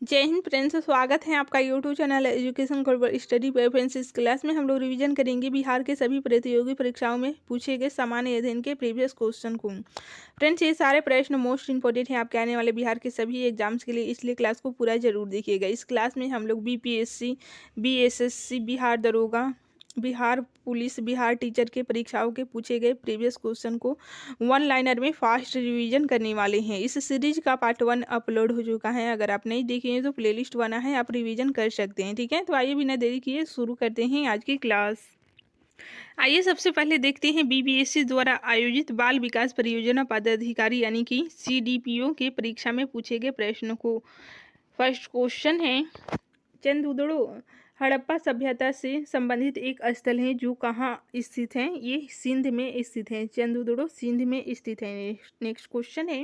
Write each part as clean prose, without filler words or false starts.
जय हिंद फ्रेंड्स, स्वागत है आपका YouTube channel education global study पे। फ्रेंड्स, इस क्लास में हम लोग रिवीजन करेंगे बिहार के सभी प्रतियोगी परीक्षाओं में पूछे गए सामान्य अध्ययन के प्रीवियस क्वेश्चन को। फ्रेंड्स, ये सारे प्रश्न मोस्ट इंपॉर्टेंट हैं आपके आने वाले बिहार के सभी एग्जाम्स के लिए, इसलिए क्लास को पूरा जरूर देखिएगा। इस क्लास में हम लोग बीपीएससी, बीएसएससी, बिहार दरोगा, बिहार पुलिस, बिहार टीचर के परीक्षाओं के पूछे गए प्रीवियस क्वेश्चन को वन लाइनर में फास्ट रिवीजन करने वाले हैं। इस सीरीज का पार्ट 1 अपलोड हो चुका है। अगर आप नहीं देखे हैं तो प्लेलिस्ट बना है, आप रिवीजन कर सकते हैं। ठीक है, तो आइए बिना देरी किए शुरू करते हैं आज की क्लास। आइए सबसे पहले देखते हैं बीबीएससी द्वारा आयोजित बाल विकास परियोजना पदाधिकारी यानी कि सीडीपीओ के परीक्षा में पूछे गए प्रश्नों को। फर्स्ट क्वेश्चन है, चंदुदड़ो हड़प्पा सभ्यता से संबंधित एक स्थल है जो कहाँ स्थित है? ये सिंध में स्थित है। चंदुदड़ो सिंध में स्थित है। नेक्स्ट क्वेश्चन है,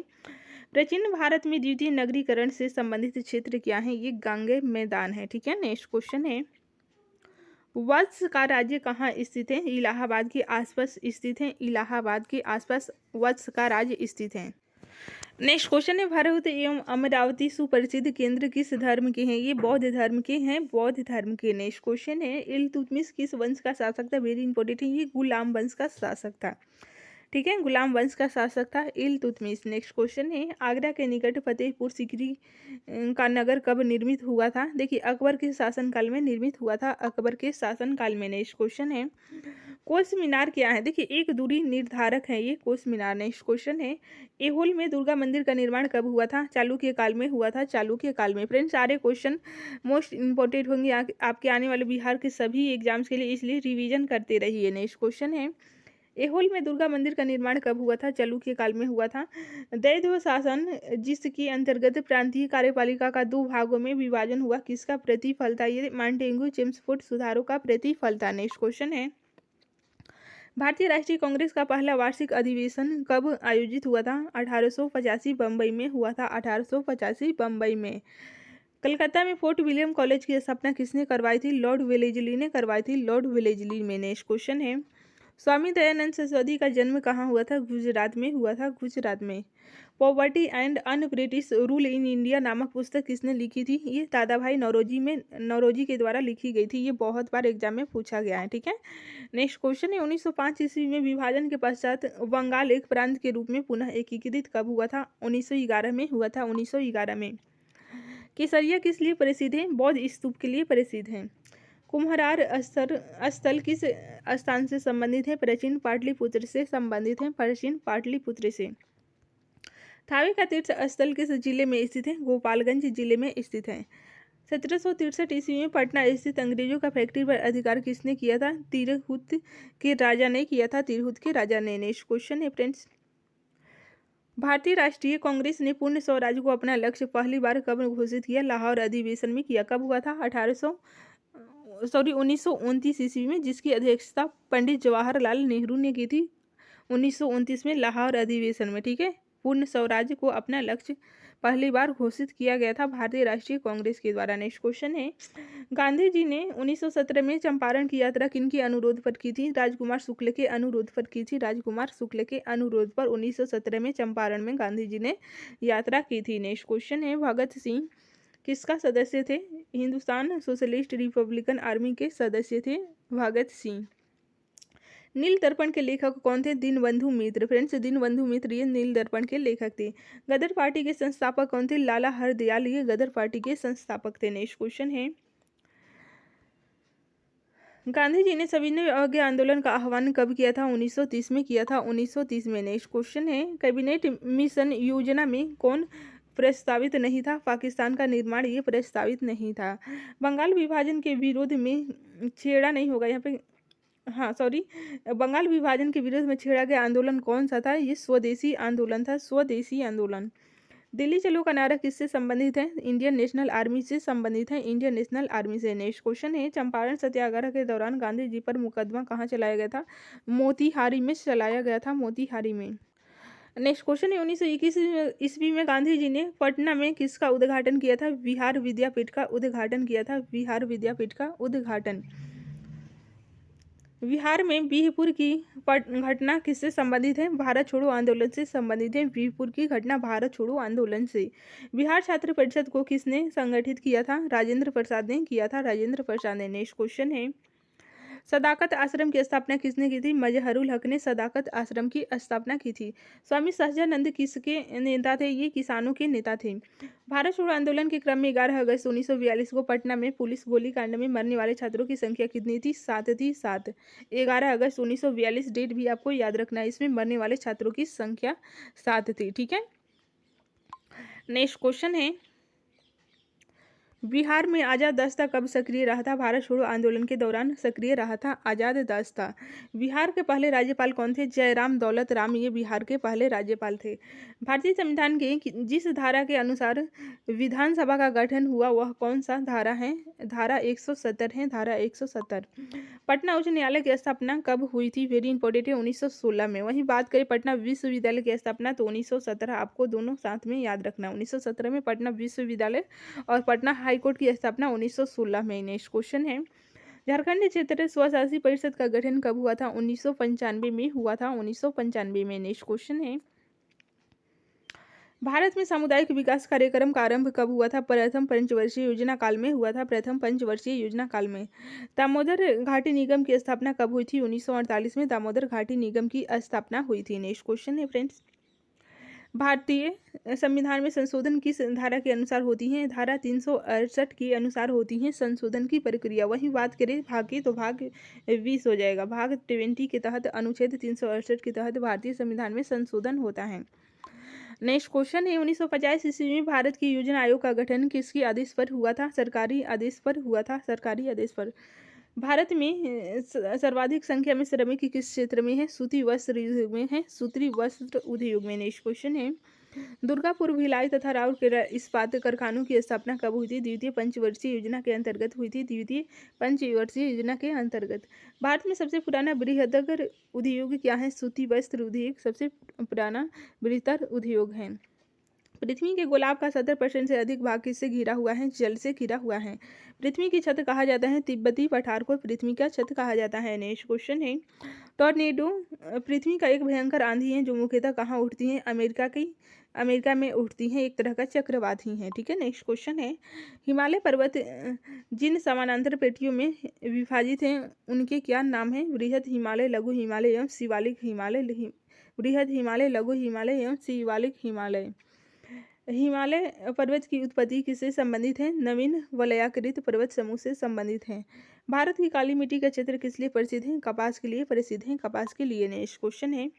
प्राचीन भारत में द्वितीय नगरीकरण से संबंधित क्षेत्र क्या है? ये गांगे मैदान है। ठीक है। नेक्स्ट क्वेश्चन है, वत्स का राज्य कहाँ स्थित है? इलाहाबाद के आसपास स्थित है। इलाहाबाद के आसपास वत्स का राज्य स्थित है। नेक्स्ट क्वेश्चन है, भरहुत एवं अमरावती सुप्रसिद्ध केंद्र किस धर्म के हैं? ये बौद्ध धर्म के हैं। बौद्ध धर्म के। नेक्स्ट क्वेश्चन है, इल्तुतमिश किस वंश का शासक था? वेरी इंपॉर्टेंट है, ये गुलाम वंश का शासक था। ठीक है, गुलाम वंश का शासक था इल्तुतमिश। नेक्स्ट क्वेश्चन है, आगरा के निकट फतेहपुर सीकरी का नगर कब निर्मित हुआ था? देखिए, अकबर के शासनकाल में निर्मित हुआ था। अकबर के शासनकाल में। नेक्स्ट क्वेश्चन है, कोस मीनार क्या है? देखिए, एक दूरी निर्धारक है ये कोस मीनार। नेक्स्ट क्वेश्चन है, एहोल में दुर्गा मंदिर का निर्माण कब हुआ था? चालुक्य काल में हुआ था। चालुक्य काल में। फ्रेंड्स, सारे क्वेश्चन मोस्ट इंपॉर्टेंट होंगे आपके आने वाले बिहार के सभी एग्जाम्स के लिए, इसलिए रिवीजन करते रहिए। नेक्स्ट क्वेश्चन है, एहोल में दुर्गा मंदिर का निर्माण कब हुआ था? चालुक्य काल में हुआ था। दैव शासन, जिसके अंतर्गत प्रांतीय कार्यपालिका का दो भागों में विभाजन हुआ, किसका प्रतिफल था? ये मांटेगू चेम्सफोर्ड सुधारों का प्रतिफल था। नेक्स्ट क्वेश्चन है, भारतीय राष्ट्रीय कांग्रेस का पहला वार्षिक अधिवेशन कब आयोजित हुआ था? 1885 बम्बई में हुआ था। 1885 बम्बई में। कलकत्ता में फोर्ट विलियम कॉलेज की स्थापना किसने करवाई थी? लॉर्ड वेलेजली ने करवाई थी। लॉर्ड वेलेजली में। नेक्स्ट क्वेश्चन है, स्वामी दयानंद सरस्वती का जन्म कहाँ हुआ था? गुजरात में हुआ था। गुजरात में। Poverty and un British rule in India नामक पुस्तक किसने लिखी थी? ये दादाभाई नौरोजी के द्वारा लिखी गई थी। ये बहुत बार एग्जाम में पूछा गया है। ठीक है। नेक्स्ट क्वेश्चन है, 1905 ईस्वी में विभाजन के पश्चात बंगाल एक प्रांत के रूप में पुनः एकीकृत कब हुआ था? 1911 में हुआ था। 1911 में। केसरिया किस लिए प्रसिद्ध है? बौद्ध स्तूप के लिए प्रसिद्ध है। कुम्हरार स्थल किस स्थान से संबंधित है? प्राचीन पाटलिपुत्र से संबंधित है। प्राचीन पाटलिपुत्र से। थावे का तीर्थ स्थल किस जिले में स्थित है? गोपालगंज जिले में स्थित है। 1763 ईस्वी में पटना स्थित अंग्रेजों का फैक्ट्री पर अधिकार किसने किया था? तिरहुत के राजा ने किया था। तिरहुत के राजा ने। नेक्स्ट क्वेश्चन है फ्रेंड्स, भारतीय राष्ट्रीय कांग्रेस ने पूर्ण स्वराज को अपना लक्ष्य पहली बार कब घोषित किया? लाहौर अधिवेशन में किया। कब हुआ था? 1929 ईस्वी में, जिसकी अध्यक्षता पंडित जवाहरलाल नेहरू ने की थी 1929 में लाहौर अधिवेशन में। ठीक है। पूर्ण स्वराज्य को अपना लक्ष्य पहली बार घोषित किया गया था भारतीय राष्ट्रीय कांग्रेस के द्वारा। नेक्स्ट क्वेश्चन है, गांधी जी ने 1917 में चंपारण की यात्रा किनके अनुरोध पर की थी? राजकुमार शुक्ल के अनुरोध पर की थी। राजकुमार शुक्ल के अनुरोध पर 1917 में चंपारण में गांधी जी ने यात्रा की थी। नेक्स्ट क्वेश्चन है, भगत सिंह किसका सदस्य थे? हिंदुस्तान सोशलिस्ट रिपब्लिकन आर्मी के सदस्य थे भगत सिंह। नील दर्पण के लेखक कौन थे? दीनबंधु मित्र। फ्रेंड्स, दीनबंधु मित्र ये नील दर्पण के लेखक थे। गदर पार्टी के संस्थापक कौन थे? लाला हरदयाल ये गदर पार्टी के संस्थापक थे। नेक्स्ट क्वेश्चन है, गांधी जी ने सविनय अवज्ञा आंदोलन का आह्वान कब किया था? 1930 में किया था। 1930 में। नेक्स्ट क्वेश्चन है, कैबिनेट मिशन योजना में कौन प्रस्तावित नहीं था? पाकिस्तान का निर्माण ये प्रस्तावित नहीं था। बंगाल विभाजन के विरोध में छेड़ा नहीं होगा यहाँ पे, हाँ सॉरी, बंगाल विभाजन के विरोध में छेड़ा गया आंदोलन कौन सा था? ये स्वदेशी आंदोलन था। स्वदेशी आंदोलन। दिल्ली चलो का नारा किससे संबंधित है? इंडियन नेशनल आर्मी से संबंधित है। इंडियन नेशनल आर्मी से। नेक्स्ट क्वेश्चन है, चंपारण सत्याग्रह के दौरान गांधी जी पर मुकदमा कहाँ चलाया गया था? मोतीहारी में चलाया गया था। मोतीहारी में। नेक्स्ट क्वेश्चन है, 1921 ईस्वी में गांधी जी ने पटना में किसका उद्घाटन किया था? बिहार विद्यापीठ का उद्घाटन किया था। बिहार विद्यापीठ का उद्घाटन। बिहार में बिहपुर की घटना किससे संबंधित है? भारत छोड़ो आंदोलन से संबंधित है। बिहपुर की घटना भारत छोड़ो आंदोलन से। बिहार छात्र परिषद को किसने संगठित किया था? राजेंद्र प्रसाद ने किया था। राजेंद्र प्रसाद ने। नेक्स्ट क्वेश्चन है, सदाकत आश्रम की स्थापना किसने की थी? मजहरुल हक ने सदाकत आश्रम की स्थापना की थी। स्वामी सहजानंद किसके नेता थे? ये किसानों के नेता थे। भारत छोड़ो आंदोलन के क्रम में 11 अगस्त 1942 को पटना में पुलिस गोलीकांड में मरने वाले छात्रों की संख्या कितनी थी? 7 थी। 7। 11 अगस्त 1942 डेट भी आपको याद रखना है। इसमें मरने वाले छात्रों की संख्या 7 थी। ठीक है। नेक्स्ट क्वेश्चन है, बिहार में आजाद दस्ता कब सक्रिय रहा था? भारत छोड़ो आंदोलन के दौरान सक्रिय रहा था आजाद दस्ता। बिहार के पहले राज्यपाल कौन थे? जयराम दौलत राम, ये बिहार के पहले राज्यपाल थे। भारतीय संविधान के जिस धारा के अनुसार विधानसभा का गठन हुआ वह कौन सा धारा है? धारा 170 है। धारा 170। पटना उच्च न्यायालय की स्थापना कब हुई थी? वेरी इंपॉर्टेंट है, 1916 में। वहीं बात करें पटना विश्वविद्यालय की स्थापना तो 1917, आपको दोनों साथ में याद रखना। 1917 में पटना विश्वविद्यालय और पटना हाईकोर्ट की स्थापना 1916 में। नेक्स्ट क्वेश्चन है, झारखंड क्षेत्रीय स्वशासी परिषद का गठन कब हुआ था? 1995 में हुआ था। 1995 में। नेक्स्ट क्वेश्चन है, भारत में सामुदायिक विकास कार्यक्रम का आरंभ कब हुआ था? प्रथम पंचवर्षीय योजना काल में हुआ था। प्रथम पंचवर्षीय योजना काल में। दामोदर घाटी निगम की स्थापना कब हुई थी? 1948 में दामोदर घाटी निगम की स्थापना हुई थी। नेक्स्ट क्वेश्चन है फ्रेंड्स, भारतीय संविधान में संशोधन किस धारा के अनुसार होती है? धारा 368 के अनुसार होती है संशोधन की प्रक्रिया। वहीं बात करें भाग की तो भाग 20 हो जाएगा। भाग 20 के तहत अनुच्छेद 368 के तहत भारतीय संविधान में संशोधन होता है। नेक्स्ट क्वेश्चन है, 1950 ईस्वी में भारत की योजना आयोग का गठन किसके आदेश पर हुआ था? सरकारी आदेश पर हुआ था। सरकारी आदेश पर। भारत में सर्वाधिक संख्या में श्रमिक किस क्षेत्र में है? सूती वस्त्र उद्योग में है। सूती वस्त्र उद्योग में। नेक्स्ट क्वेश्चन है, दुर्गापुर भिलाई तथा राउरकेला इस्पात कारखानों की स्थापना कब हुई थी? द्वितीय पंचवर्षीय योजना के अंतर्गत हुई थी। द्वितीय पंचवर्षीय योजना के अंतर्गत। भारत में सबसे पुराना बृहदागर उद्योग क्या है? सूती वस्त्र उद्योग सबसे पुराना बृहत्तर उद्योग है। पृथ्वी के गोलाव का 70% से अधिक भाग किससे घिरा हुआ है? जल से घिरा हुआ है। पृथ्वी की छत कहा जाता है तिब्बती पठार को पृथ्वी का छत कहा जाता है। नेक्स्ट क्वेश्चन है, टॉर्नेडो पृथ्वी का एक भयंकर आंधी है जो मुख्यतः कहाँ उठती है? अमेरिका में उठती है। एक तरह का चक्रवात ही है। ठीक है। नेक्स्ट क्वेश्चन है, हिमालय पर्वत जिन समानांतर पेटियों में विभाजित हैं उनके क्या नाम है? बृहद हिमालय, लघु हिमालय एवं शिवालिक हिमालय। बृहद हिमालय, लघु हिमालय एवं शिवालिक हिमालय। हिमालय पर्वत की उत्पत्ति किससे संबंधित है? नवीन वलयाकृत पर्वत समूह से संबंधित है। भारत की काली मिट्टी का क्षेत्र किस लिए प्रसिद्ध है? कपास के लिए प्रसिद्ध है। कपास के लिए। नेक्स्ट क्वेश्चन है,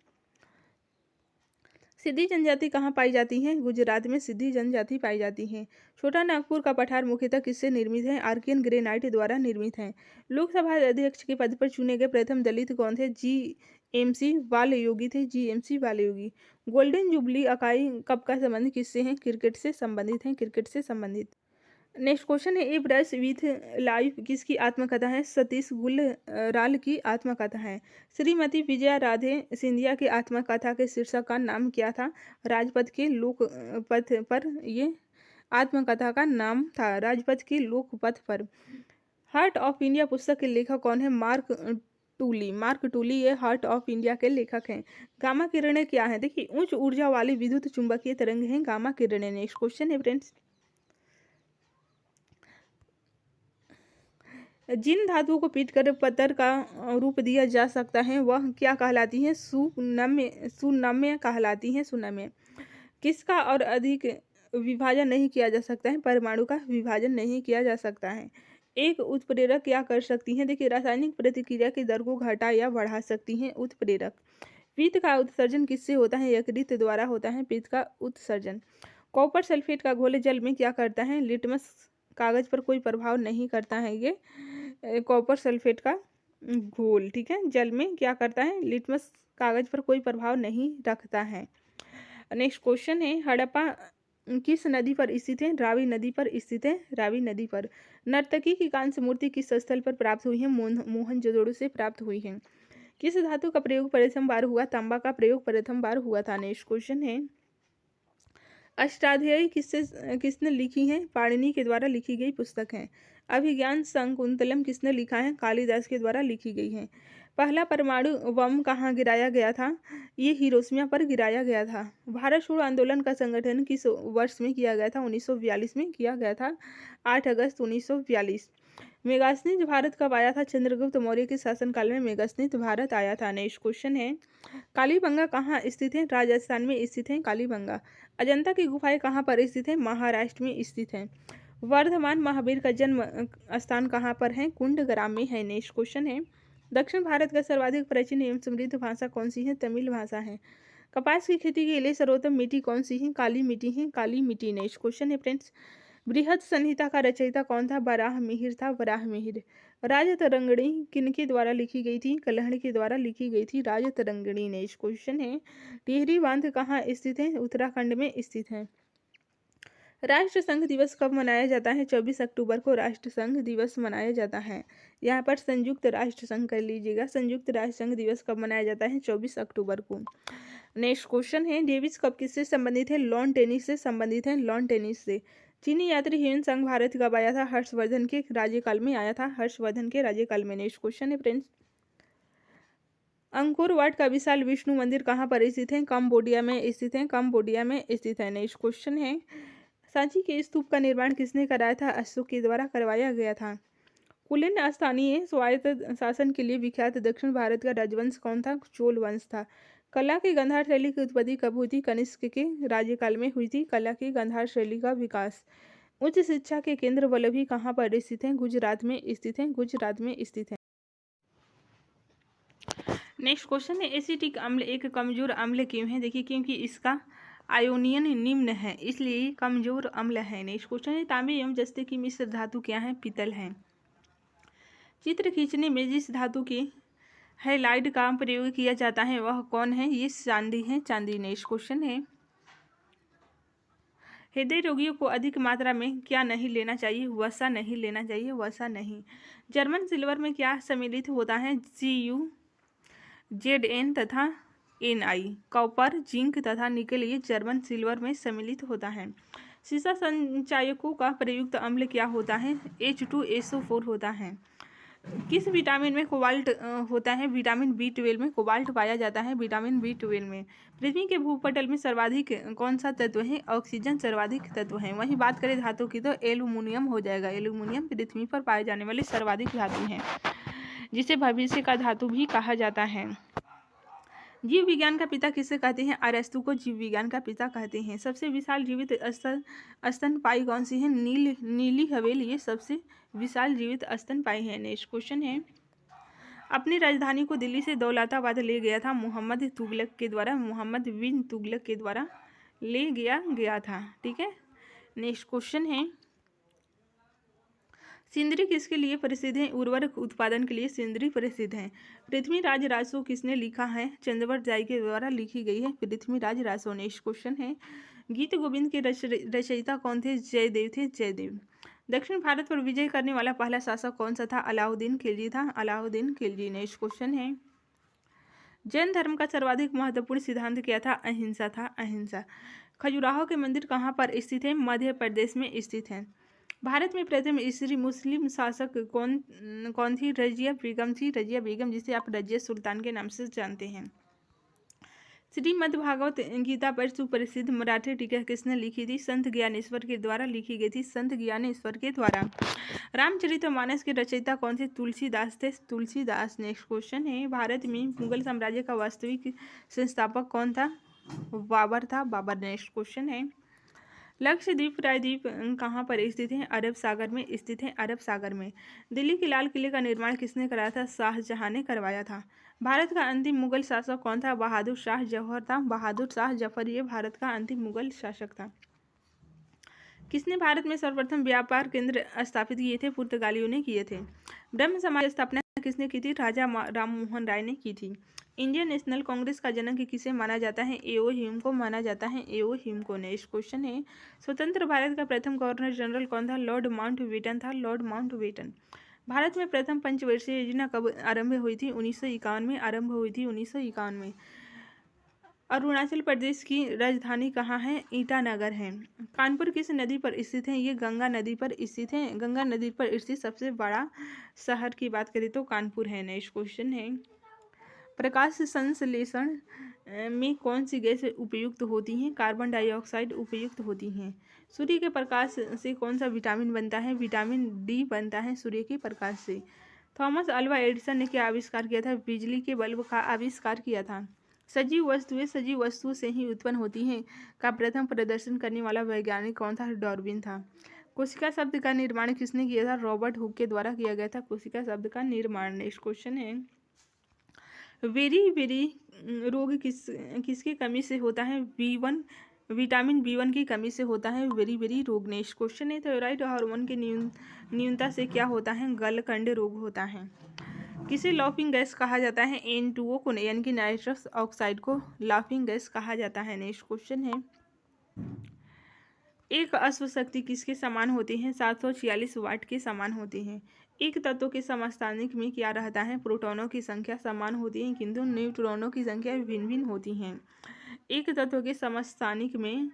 सिद्धि जनजाति कहाँ पाई जाती है? गुजरात में सिद्धि जनजाति पाई जाती है। छोटा नागपुर का पठार मुख्यतः किससे निर्मित है? आर्कियन ग्रेनाइट द्वारा निर्मित है। लोकसभा अध्यक्ष के पद पर चुने गए प्रथम दलित कौन थे? जीएमसी बालयोगी थे। जीएमसी बालयोगी। गोल्डन जुबली इकाई कप का संबंध किससे है? क्रिकेट से संबंधित है। क्रिकेट से संबंधित। नेक्स्ट क्वेश्चन है, ए ब्रश विथ लाइफ किसकी आत्मकथा है? सतीश गुलराल की आत्मकथा है। श्रीमती विजया राधे सिंधिया की आत्मकथा के शीर्षक का नाम क्या था? राजपथ के लोकपथ पर। ये आत्मकथा का नाम था राजपथ के लोकपथ पर। हार्ट ऑफ इंडिया पुस्तक के लेखक कौन है? मार्क टूली। मार्क टूली ये हार्ट ऑफ इंडिया के लेखक हैं। गामा किरणें क्या है? देखिए, उच्च ऊर्जा वाली विद्युत चुंबकीय तरंग है गामा किरणें। नेक्स्ट क्वेश्चन है फ्रेंड्स, जिन धातुओं को पीटकर पत्थर का रूप दिया जा सकता है वह क्या कहलाती है? सुनम्य। सुनम्य कहलाती है। सुनम्य। किसका और अधिक विभाजन नहीं किया जा सकता है? परमाणु का विभाजन नहीं किया जा सकता है। एक उत्प्रेरक क्या कर सकती है? देखिए, रासायनिक प्रतिक्रिया की दर को घटा या बढ़ा सकती है उत्प्रेरक। पित्त का उत्सर्जन किससे होता है? यकृत द्वारा होता है पित्त का उत्सर्जन। कॉपर सल्फेट का घोल जल में क्या करता है? लिटमस कागज पर कोई प्रभाव नहीं करता है। ये कॉपर सल्फेट का घोल, ठीक है, जल में क्या करता है? लिटमस कागज पर कोई प्रभाव नहीं रखता है। नेक्स्ट क्वेश्चन है, हड़प्पा किस नदी पर स्थित है? रावी नदी पर स्थित है। रावी नदी पर। नर्तकी की कांस्य मूर्ति किस स्थल पर प्राप्त हुई है? मोहनजोदड़ो से प्राप्त हुई है। किस धातु का प्रयोग प्रथम बार हुआ? तांबा का प्रयोग प्रथम बार हुआ था। नेक्स्ट क्वेश्चन है, अष्टाध्यायी किसने लिखी है? पाणिनि के द्वारा लिखी गई पुस्तक है। अभिज्ञान शाकुंतलम किसने लिखा है? कालिदास के द्वारा लिखी गई है। पहला परमाणु बम कहाँ गिराया गया था? ये हिरोशिमा पर गिराया गया था। भारत छोड़ो आंदोलन का संगठन किस वर्ष में किया गया था? 1942 में किया गया था, 8 अगस्त 1942। मेगास्नीज भारत कब आया था? चंद्रगुप्त मौर्य के शासनकाल में मेगास्नीज भारत आया था। नेक्स्ट क्वेश्चन है, कालीबंगा कहाँ स्थित है? राजस्थान में स्थित है कालीबंगा। अजंता की गुफाएं कहाँ पर स्थित है? महाराष्ट्र में स्थित है। वर्धमान महावीर का जन्म स्थान कहाँ पर है? कुंडग्राम में है। नेक्स्ट क्वेश्चन है, दक्षिण भारत का सर्वाधिक प्राचीन एवं समृद्ध भाषा कौन सी है? तमिल भाषा है। कपास की खेती के लिए सर्वोत्तम मिट्टी कौन सी है? काली मिट्टी है, काली मिट्टी। नेक्स्ट क्वेश्चन है फ्रेंड्स, बृहद संहिता का रचयिता कौन था? वराह मिहिर था, वराह मिहिर। राजतरंगिणी किनके द्वारा लिखी गई थी? कल्हड़ के द्वारा लिखी गई थी राजतरंगिणी। नेक्स्ट क्वेश्चन है, टिहरी बांध कहाँ स्थित है? उत्तराखंड में स्थित है। राष्ट्र संघ दिवस कब मनाया जाता है? 24 अक्टूबर को राष्ट्र संघ दिवस मनाया जाता है। यहाँ पर संयुक्त राष्ट्र संघ कर लीजिएगा। संयुक्त राष्ट्र संघ दिवस कब मनाया जाता है? 24 अक्टूबर को। नेक्स्ट क्वेश्चन है, डेविस कप किससे संबंधित है? लॉन टेनिस से संबंधित है, लॉन टेनिस से। चीनी यात्री ह्यून संघ भारत कब आया था? हर्षवर्धन के राज्यकाल में आया था, हर्षवर्धन के राज्यकाल में। नेक्स्ट क्वेश्चन है फ्रेंड्स, अंकोर वाट का विशाल विष्णु मंदिर कहाँ पर स्थित है? कंबोडिया में स्थित है, कंबोडिया में स्थित है। नेक्स्ट क्वेश्चन है, सांची के स्तूप का निर्माण किसने कराया था? अशोक के द्वारा करवाया गया था। कुलीन स्थानीय स्वायत्त शासन के लिए विख्यात दक्षिण भारत का राजवंश कौन था? चोल वंश था। कला की गांधार शैली की उत्पत्ति कब हुई थी? कनिष्क के राज्यकाल में हुई थी कला की गांधार शैली का विकास। उच्च शिक्षा के केंद्र वल्लभी कहाँ पर स्थित हैं? गुजरात में स्थित हैं, गुजरात में स्थित हैं। नेक्स्ट क्वेश्चन है, एसिटिक अम्ल एक कमजोर अम्ल क्यों है? देखिए, क्योंकि इसका आयोनियन निम्न है, इसलिए कमजोर अम्ल है। नेक्स्ट क्वेश्चन है, तांबे एवं जस्ते की मिश्र धातु क्या है? पीतल है। चित्र खींचने में जिस धातु की हैलाइड का प्रयोग किया जाता है वह कौन है? ये चांदी है, चांदी। नेक्स्ट क्वेश्चन है, हृदय रोगियों को अधिक मात्रा में क्या नहीं लेना चाहिए? वसा नहीं लेना चाहिए, वसा नहीं। जर्मन सिल्वर में क्या सम्मिलित होता है? Zn तथा Ni। कॉपर, जिंक तथा निकल ये जर्मन सिल्वर में सम्मिलित होता है। सीसा संचायकों का प्रयुक्त अम्ल क्या होता है? H2SO4 होता है। किस विटामिन में कोबाल्ट होता है? विटामिन B12 में कोबाल्ट पाया जाता है, विटामिन B12 में। पृथ्वी के भूपटल में सर्वाधिक कौन सा तत्व है? ऑक्सीजन सर्वाधिक तत्व है। वहीं बात करें धातु की तो एल्यूमिनियम हो जाएगा। एल्यूमिनियम पृथ्वी पर पाए जाने वाले सर्वाधिक धातु हैं, जिसे भविष्य का धातु भी कहा जाता है। जीव विज्ञान का पिता किसे कहते हैं? अरस्तु को जीव विज्ञान का पिता कहते हैं। सबसे विशाल जीवित स्तनपायी कौन सी है? नीली हवेल ये सबसे विशाल जीवित स्तनपायी है। नेक्स्ट क्वेश्चन है, अपनी राजधानी को दिल्ली से दौलताबाद ले गया था मोहम्मद तुगलक के द्वारा, मोहम्मद बिन तुगलक के द्वारा ले गया था। ठीक है। नेक्स्ट क्वेश्चन है, सिंदरी किसके लिए प्रसिद्ध है? उर्वरक उत्पादन के लिए सिंदरी प्रसिद्ध है। पृथ्वीराज रासो किसने लिखा है? चंद्रवत राय के द्वारा लिखी गई है पृथ्वीराज रासो। नेक्स्ट क्वेश्चन है, गीत गोविंद के रचयिता कौन थे? जयदेव थे, जयदेव। दक्षिण भारत पर विजय करने वाला पहला शासक कौन सा था? अलाउद्दीन खिलजी था, अलाउद्दीन खिलजी। नेक्स्ट क्वेश्चन है, जैन धर्म का सर्वाधिक महत्वपूर्ण सिद्धांत क्या था? अहिंसा था, अहिंसा। खजुराहो के मंदिर कहाँ पर स्थित है? मध्य प्रदेश में स्थित है। भारत में प्रथम स्त्री मुस्लिम शासक कौन थी? रजिया बेगम थी, रजिया बेगम, जिसे आप रजिया सुल्तान के नाम से जानते हैं। श्रीमद् भागवत गीता पर सुप्रसिद्ध मराठी टीका किसने लिखी थी? संत ज्ञानेश्वर के द्वारा लिखी गई थी, संत ज्ञानेश्वर के द्वारा। रामचरितमानस के रचयिता कौन थे? तुलसीदास थे, तुलसीदास। नेक्स्ट क्वेश्चन है, भारत में मुगल साम्राज्य का वास्तविक संस्थापक कौन था? बाबर था, बाबर। नेक्स्ट क्वेश्चन है, लक्षद्वीप प्रायद्वीप कहाँ पर स्थित है? अरब सागर में स्थित है, अरब सागर में। दिल्ली के लाल किले का निर्माण किसने कराया था? शाहजहां ने करवाया था। भारत का अंतिम मुगल शासक कौन था? बहादुर शाह जफर था, बहादुर शाह जफर ये भारत का अंतिम मुगल शासक था। किसने भारत में सर्वप्रथम व्यापार केंद्र स्थापित किए थे? पुर्तगालियों ने किए थे। ब्रह्म समाज की स्थापना किसने की थी? राजा राम मोहन राय ने की थी। इंडियन नेशनल कांग्रेस का जनक किसे माना जाता है? एओ ह्यूम को माना जाता है, एओ ह्यूम को। नेक्स्ट क्वेश्चन है, स्वतंत्र भारत का प्रथम गवर्नर जनरल कौन था? लॉर्ड माउंटबेटन था, लॉर्ड माउंटबेटन। भारत में प्रथम पंचवर्षीय योजना कब आरंभ हुई थी? 1951 में आरंभ हुई थी, 1951 में। अरुणाचल प्रदेश की राजधानी कहाँ है? ईटानगर है। कानपुर किस नदी पर स्थित है? ये गंगा नदी पर स्थित है। गंगा नदी पर स्थित सबसे बड़ा शहर की बात करें तो कानपुर है। नेक्स्ट क्वेश्चन है, प्रकाश संश्लेषण में कौन सी गैस उपयुक्त होती हैं? कार्बन डाइऑक्साइड उपयुक्त होती हैं। सूर्य के प्रकाश से कौन सा विटामिन बनता है? विटामिन डी बनता है सूर्य के प्रकाश से। थॉमस अल्वा एडिसन ने क्या आविष्कार किया था? बिजली के बल्ब का आविष्कार किया था। सजीव वस्तुएं सजीव वस्तुओं से ही उत्पन्न होती हैं का प्रथम प्रदर्शन करने वाला वैज्ञानिक कौन था? डार्विन था। कोशिका शब्द का निर्माण किसने किया था? रॉबर्ट हुक के द्वारा किया गया था कोशिका शब्द का निर्माण। नेक्स्ट क्वेश्चन है, वेरी वेरी रोग किसकी कमी से होता है? विटामिन बी1 की कमी से होता है वेरी वेरी रोग। नेक्स्ट क्वेश्चन है, थायराइड हार्मोन की न्यूनता से क्या होता है? गलकंड रोग होता है। किसे लाफिंग गैस कहा जाता है? N2O को, यानी कि नाइट्रस ऑक्साइड को लाफिंग गैस कहा जाता है। नेक्स्ट क्वेश्चन है, एक अश्व शक्ति किसके समान होती है? 746 वाट के समान होती है। एक तत्व के समस्थानिक में क्या रहता है? प्रोटॉनों की संख्या समान होती है किंतु न्यूट्रॉनों की संख्या भिन्न भिन्न होती हैं। एक तत्व के समस्थानिक में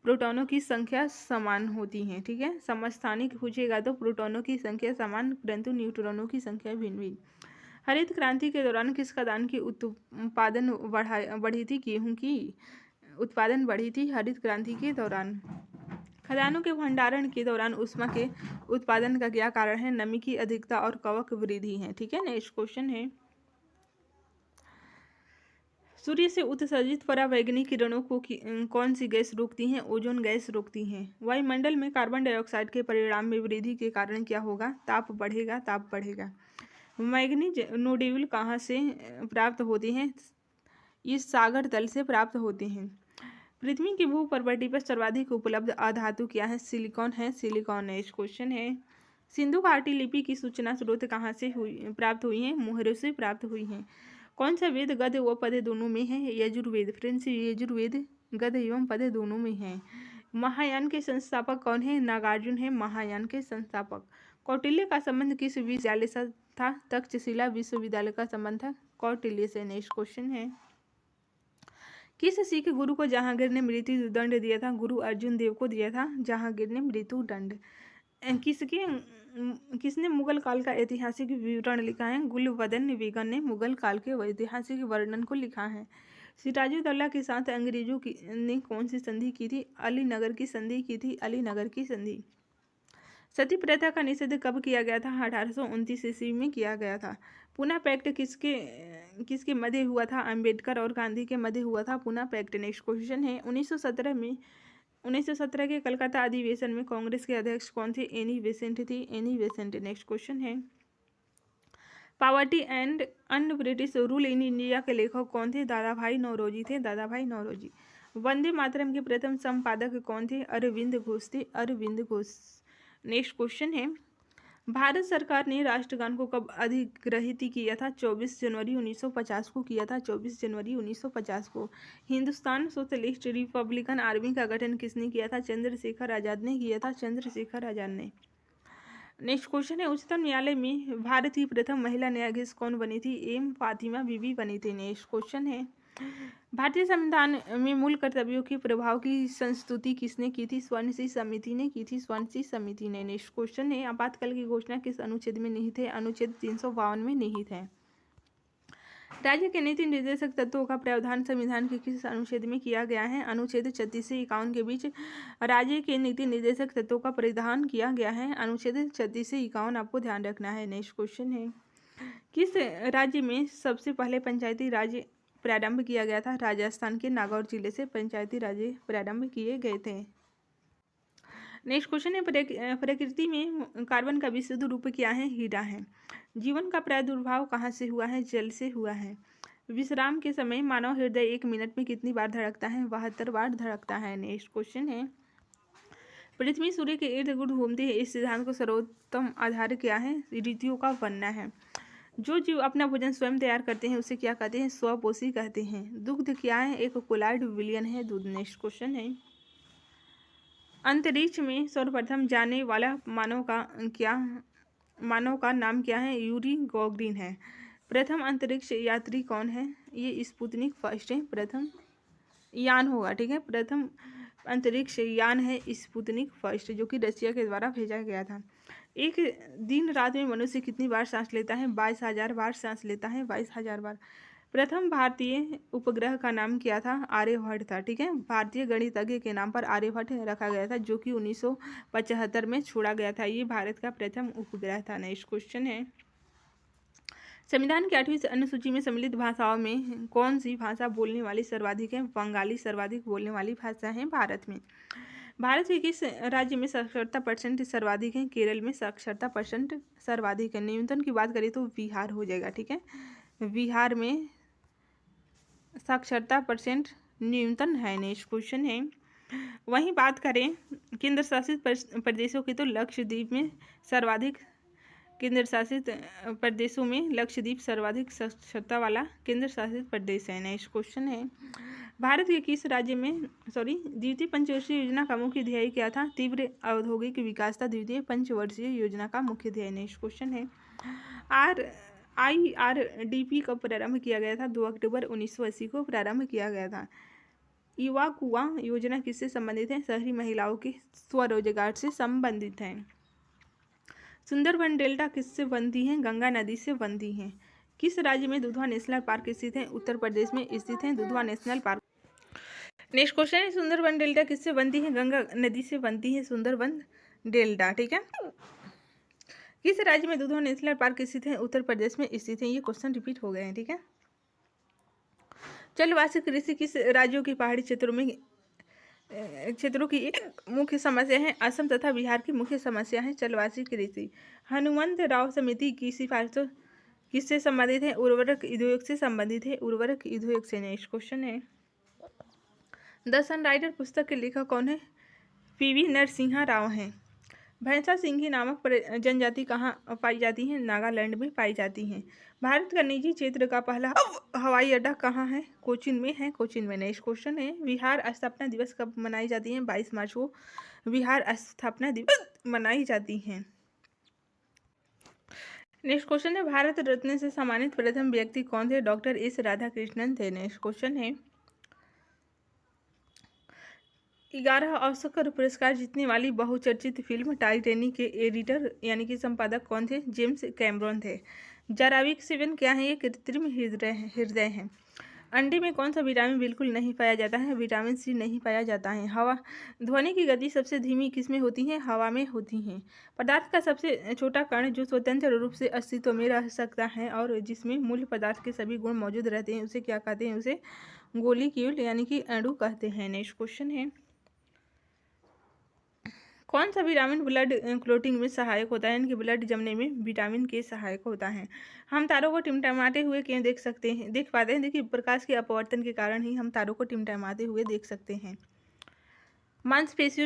प्रोटॉनों की संख्या समान होती है। ठीक है, समस्थानिक पूछेगा तो प्रोटॉनों की संख्या समान परंतु न्यूट्रॉनों की संख्या भिन्न भिन्न। हरित क्रांति के दौरान किस खदान की उत्पादन बढ़ी थी? गेहूं की उत्पादन बढ़ी थी हरित क्रांति के दौरान। खदानों के भंडारण के दौरान ऊष्मा के उत्पादन का क्या कारण है? नमी की अधिकता और कवक वृद्धि है। ठीक है, नेक्स्ट क्वेश्चन है, सूर्य से उत्सर्जित परावैंगनी किरणों को कौन सी गैस रोकती है? ओजोन गैस रोकती है। वायुमंडल में कार्बन डाइऑक्साइड के परिणाम में वृद्धि के कारण क्या होगा? ताप बढ़ेगा, ताप बढ़ेगा। मैग्नीज नोड्यूल कहाँ से प्राप्त होते हैं? इस सागर तल से प्राप्त होते हैं। पृथ्वी की भूपर्वटी पर सर्वाधिक उपलब्ध अधातु क्या है? सिलिकॉन है, सिलिकॉन। नेक्स्ट क्वेश्चन है, सिंधु घाटी लिपि की सूचना स्रोत कहाँ से प्राप्त हुई है? मोहरों से प्राप्त हुई है। कौन सा वेद गद व पद दोनों में है? यजुर्वेद। फ्रेंड्स, यजुर्वेद गद एवं पद दोनों में है। महायान के संस्थापक कौन है? नागार्जुन है महायान के संस्थापक। कौटिल्य का संबंध किस विश्वविद्यालय से था? तक्षशिला विश्वविद्यालय का संबंध था कौटिल्य से। नेक्स्ट क्वेश्चन है, किस सिख गुरु को जहांगीर ने मृत्यु दंड दिया था? गुरु अर्जुन देव को दिया था जहांगीर ने मृत्यु दंड। किसने मुगल काल का ऐतिहासिक विवरण लिखा है? गुलबदन बेगम ने मुगल काल के ऐतिहासिक वर्णन को लिखा है। सिराजुद्दौला के साथ अंग्रेजों ने कौन सी संधि की थी? अलीनगर की संधि की थी, अलीनगर की संधि। सती प्रथा का निषेध कब किया गया था? 1829 ईस्वी में किया गया था। पुना पैक्ट किसके मध्य हुआ था? अंबेडकर और गांधी के मध्य हुआ था पुना पैक्ट। नेक्स्ट क्वेश्चन है, 1917 के कलकत्ता अधिवेशन में कांग्रेस के अध्यक्ष कौन थे? एनी बेसेंट थी, एनी बेसेंट। नेक्स्ट क्वेश्चन है, poverty and un British rule in India के लेखक कौन थे? दादा भाई नौरोजी थे, दादा भाई नौरोजी। वंदे मातरम के प्रथम संपादक कौन थे? अरविंद घोष थे, अरविंद घोष। नेक्स्ट क्वेश्चन है, भारत सरकार ने राष्ट्रगान को कब अधिग्रहित किया था? 24 जनवरी 1950 को किया था, 24 जनवरी 1950 को। हिंदुस्तान सोशलिस्ट रिपब्लिकन आर्मी का गठन किसने किया था? चंद्रशेखर आजाद ने किया था, चंद्रशेखर आजाद ने। नेक्स्ट क्वेश्चन है, उच्चतम न्यायालय में भारत की प्रथम महिला न्यायाधीश कौन बनी थी? एम फातिमा बीबी बनी थी। नेक्स्ट क्वेश्चन है, भारतीय संविधान में मूल कर्तव्यों के प्रभाव की संस्तुति किसने की थी? स्वर्ण सिंह समिति ने की थी, स्वर्ण सिंह समिति ने। नेक्स्ट क्वेश्चन है, आपातकाल की घोषणा किस अनुच्छेद में निहित है? अनुच्छेद 352 में निहित है। राज्य के नीति निर्देशक तत्वों का प्रावधान संविधान के किस अनुच्छेद में किया गया है? अनुच्छेद 36 से 51 के बीच राज्य के नीति निर्देशक तत्वों का प्रावधान किया गया है, अनुच्छेद 36 से 51 आपको ध्यान रखना है। नेक्स्ट क्वेश्चन है, किस राज्य में सबसे पहले पंचायती राज प्रारंभ किया गया था? राजस्थान के नागौर जिले से पंचायती राज प्रारंभ किए गए थे। नेक्स्ट क्वेश्चन है, प्रकृति में कार्बन का विशुद्ध रूप क्या है? हीरा है। जीवन का प्रादुर्भाव कहाँ से हुआ है? जल से हुआ है। विश्राम के समय मानव हृदय 1 मिनट में कितनी बार धड़कता है? 72 बार धड़कता है। नेक्स्ट क्वेश्चन है, पृथ्वी सूर्य के इर्द गिर्द घूमती है, इस सिद्धांत को सर्वोत्तम आधार क्या है? ऋतुओं का बनना है। जो जीव अपना भोजन स्वयं तैयार करते हैं उसे क्या कहते हैं? स्वपोषी कहते हैं। दुग्ध क्या है? एक कोलाइड विलियन है दूध। नेक्स्ट क्वेश्चन है, अंतरिक्ष में सर्वप्रथम जाने वाला मानव का नाम क्या है? यूरी गॉगरिन है। प्रथम अंतरिक्ष यात्री कौन है? ये स्पुतनिक फर्स्ट है, प्रथम यान होगा। ठीक है, प्रथम अंतरिक्ष यान है स्पुतनिक फर्स्ट, जो कि रशिया के द्वारा भेजा गया था। एक दिन रात में मनुष्य कितनी बार सांस लेता है? 22,000 बार सांस लेता है, 22,000 बार। प्रथम भारतीय उपग्रह का नाम क्या था? आर्यभट्ट था। ठीक है, भारतीय गणितज्ञ के नाम पर आर्यभट्ट रखा गया था, जो कि 1975 में छोड़ा गया था। ये भारत का प्रथम उपग्रह था। नेक्स्ट क्वेश्चन है, संविधान की 8वीं अनुसूची में सम्मिलित भाषाओं में कौन सी भाषा बोलने वाली सर्वाधिक है? बंगाली सर्वाधिक बोलने वाली भाषा है भारत में। भारत के किस राज्य में साक्षरता परसेंट सर्वाधिक है? केरल में साक्षरता परसेंट सर्वाधिक है। न्यूनतम की बात करें तो बिहार हो जाएगा। ठीक है, बिहार में साक्षरता परसेंट न्यूनतम है। नेक्स्ट क्वेश्चन है, वहीं बात करें केंद्र शासित प्रदेशों की तो लक्षद्वीप में सर्वाधिक, केंद्र शासित प्रदेशों में लक्षद्वीप सर्वाधिक साक्षरता वाला केंद्र शासित प्रदेश है। नेक्स्ट क्वेश्चन है, भारत के किस राज्य में द्वितीय पंचवर्षीय योजना का मुख्य ध्येय क्या था? तीव्र औद्योगिक विकास था द्वितीय पंचवर्षीय योजना का मुख्य ध्येय। नेक्स्ट क्वेश्चन है, IRDP कब प्रारंभ किया गया था? 2 अक्टूबर 1980 को प्रारंभ किया गया था। युवा कुआं योजना किससे संबंधित है? शहरी महिलाओं के स्वरोजगार से संबंधित है। सुंदरबन डेल्टा किससे बनती है? गंगा नदी से बनती है। किस राज्य में दुधवा नेशनल पार्क स्थित है? उत्तर प्रदेश में स्थित है Dudhwa national park. Next question है, सुंदरबन डेल्टा किससे बनती है? गंगा नदी से बनती है सुंदरबन डेल्टा। ठीक है, किस राज्य में दुधवा नेशनल पार्क स्थित है? उत्तर प्रदेश में स्थित है। ये क्वेश्चन रिपीट हो गए हैं। ठीक है, जलवायु कृषि किस राज्यों की पहाड़ी क्षेत्रों की एक मुख्य समस्या है? असम तथा बिहार की मुख्य समस्या है जलवायु कृषि। हनुमंत राव समिति की सिफारिशों किससे संबंधित है? उर्वरक उद्योग से संबंधित है। उर्वरक उद्योग से। नेक्स्ट क्वेश्चन है, द सन राइडर पुस्तक के लेखक कौन है? PV नरसिम्हा राव हैं। भैंसा सिंघी नामक जनजाति कहाँ पाई जाती है? नागालैंड में पाई जाती हैं। भारत का निजी क्षेत्र का पहला हवाई अड्डा कहाँ है? कोचीन में है। कोचीन में। नेक्स्ट क्वेश्चन है, बिहार स्थापना दिवस कब मनाई जाती है? 22 मार्च को बिहार स्थापना दिवस मनाई जाती है। नेक्स्ट क्वेश्चन है, भारत रत्न से सम्मानित प्रथम व्यक्ति कौन थे? डॉक्टर एस राधाकृष्णन थे। नेक्स्ट क्वेश्चन है, 11 ऑस्कर पुरस्कार जीतने वाली बहुचर्चित फिल्म टाइटैनिक के एडिटर यानी कि संपादक कौन थे? जेम्स कैमरॉन थे। जराविक 7 क्या है? ये कृत्रिम हृदय है। अंडे में कौन सा विटामिन बिल्कुल नहीं पाया जाता है? विटामिन C नहीं पाया जाता है। हवा ध्वनि की गति सबसे धीमी किस में होती है? हवा में होती है। पदार्थ का सबसे छोटा कण जो स्वतंत्र रूप से अस्तित्व में रह सकता है और जिसमें मूल पदार्थ के सभी गुण मौजूद रहते हैं, उसे क्या कहते हैं? उसे गोलिक्यूल यानी कि अणु कहते हैं। नेक्स्ट क्वेश्चन है, कौन सा विटामिन ब्लड क्लोटिंग में सहायक होता है? यानी कि ब्लड जमने में विटामिन के सहायक होता है। हम तारों को टिमटिमाते हुए क्यों देख पाते हैं? देखिए, प्रकाश के अपवर्तन के कारण ही हम तारों को टिमटिमाते हुए देख सकते हैं। मांसपेशियों